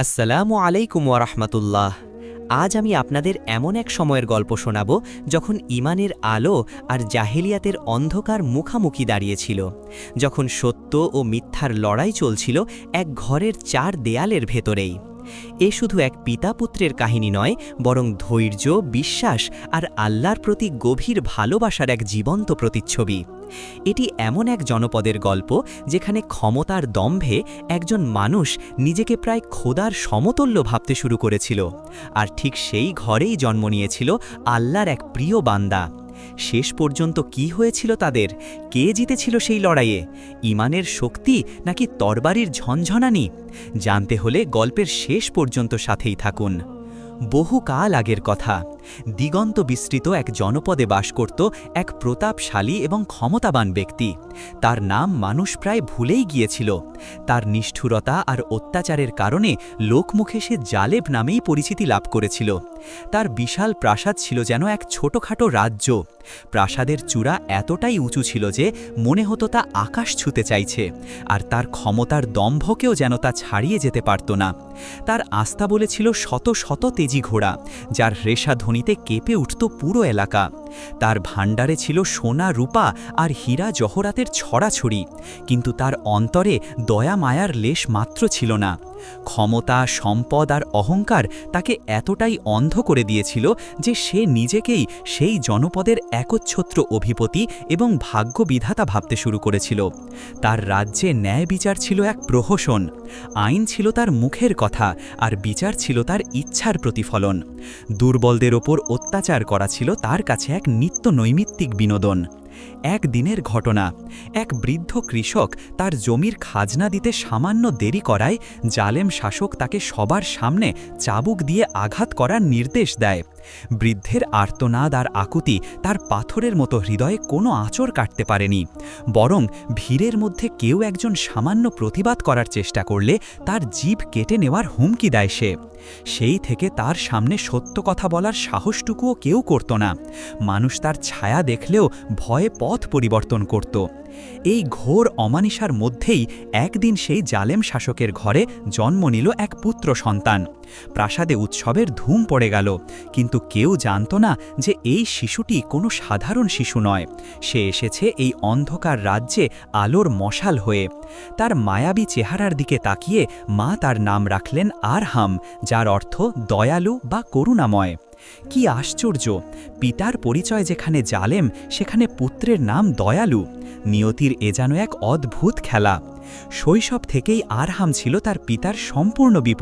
আসসালামু আলাইকুম ওয়া রাহমাতুল্লাহ। আজ আমি আপনাদের এমন এক সময়ের গল্প শোনাব যখন ঈমানের আলো আর জাহেলিয়াতের অন্ধকার মুখামুখি দাঁড়িয়েছিল, যখন সত্য ও মিথ্যার লড়াই চলছিল এক ঘরের চার দেয়ালের ভেতরেই। এ শুধু এক পিতা-পুত্রের কাহিনী নয়, বরং ধৈর্য, বিশ্বাস আর আল্লাহর প্রতি গভীর ভালোবাসার এক জীবন্ত প্রতিচ্ছবি। এটি এমন এক জনপদের গল্প যেখানে ক্ষমতার দম্ভে একজন মানুষ নিজেকে প্রায় খোদার সমতুল্য ভাবতে শুরু করেছিল, আর ঠিক সেই ঘরেই জন্ম নিয়েছিল আল্লাহর এক প্রিয় বান্দা। শেষ পর্যন্ত কি হয়েছিল তাদের? কে জিতেছিল সেই লড়াইয়ে? ঈমানের শক্তি নাকি তরবারির ঝনঝনানি? জানতে হলে গল্পের শেষ পর্যন্ত সাথেই থাকুন। বহুকাল আগের কথা, দিগন্ত বিস্তৃত এক জনপদে বাস করত এক প্রতাপশালী এবং ক্ষমতাবান ব্যক্তি। তার নাম মানুষ প্রায় ভুলেই গিয়েছিল। তার নিষ্ঠুরতা আর অত্যাচারের কারণে লোকমুখে সে জালেব নামেই পরিচিতি লাভ করেছিল। তার বিশাল প্রাসাদ ছিল যেন এক ছোটখাটো রাজ্য। প্রাসাদের চূড়া এতটাই উঁচু ছিল যে মনে হতো তা আকাশ ছুঁতে চাইছে, আর তার ক্ষমতার দম্ভকেও যেন তা ছাড়িয়ে যেতে পারত না। তার আস্তাবলে ছিল শত শত তেজি ঘোড়া, যার রেশাধ্বনিতে কেঁপে উঠত পুরো এলাকা। তার ভাণ্ডারে ছিল সোনা, রূপা আর হীরা জহরাতের ছড়াছড়ি, কিন্তু তার অন্তরে দয়া মায়ার লেশ মাত্র ছিল না। ক্ষমতা, সম্পদ আর অহংকার তাকে এতটাই অন্ধ করে দিয়েছিল যে সে নিজেকেই সেই জনপদের একচ্ছত্র অধিপতি এবং ভাগ্যবিধাতা ভাবতে শুরু করেছিল। তার রাজ্যে ন্যায় বিচার ছিল এক প্রহসন। আইন ছিল তার মুখের কথা, আর বিচার ছিল তার ইচ্ছার প্রতিফলন। দুর্বলদের ওপর অত্যাচার করা ছিল তার কাছে এক নিত্য নৈমিত্তিক বিনোদন। এক দিনের ঘটনা, এক বৃদ্ধ কৃষক তার জমির খাজনা দিতে সামান্য দেরি করায় জালেম শাসক তাকে সবার সামনে চাবুক দিয়ে আঘাত করার নির্দেশ দেয়। বৃদ্ধের আর্তনাদ আর আকুতি তার পাথরের মতো হৃদয়ে কোনো আঁচড় কাটতে পারেনি, বরং ভিড়ের মধ্যে কেউ একজন সামান্য প্রতিবাদ করার চেষ্টা করলে তার জিভ কেটে নেওয়ার হুমকি দেয় সে। সেই থেকে তার সামনে সত্য কথা বলার সাহসটুকুও কেউ করত না। মানুষ তার ছায়া দেখলেও ভয়ে পথ পরিবর্তন করত। এই ঘোর অমানিসার মধ্যেই একদিন সেই জালেম শাসকের ঘরে জন্ম নিল এক পুত্র সন্তান। প্রাসাদে উৎসবের ধুম পড়ে গেল, কিন্তু কেউ জানত না যে এই শিশুটি কোনো সাধারণ শিশু নয়। সে এসেছে এই অন্ধকার রাজ্যে আলোর মশাল হয়ে। তার মায়াবী চেহারার দিকে তাকিয়ে মা তার নাম রাখলেন আরহাম, যার অর্থ দয়ালু বা করুণাময়। কি আশ্চর্য! পিতার পরিচয় যেখানে জালেম, সেখানে পুত্রের নাম দয়ালু। নিয়তির এ যেন এক অদ্ভুত খেলা। শৈশব থেকেই আরহাম ছিল তার পিতার সম্পূর্ণ বিপরীত।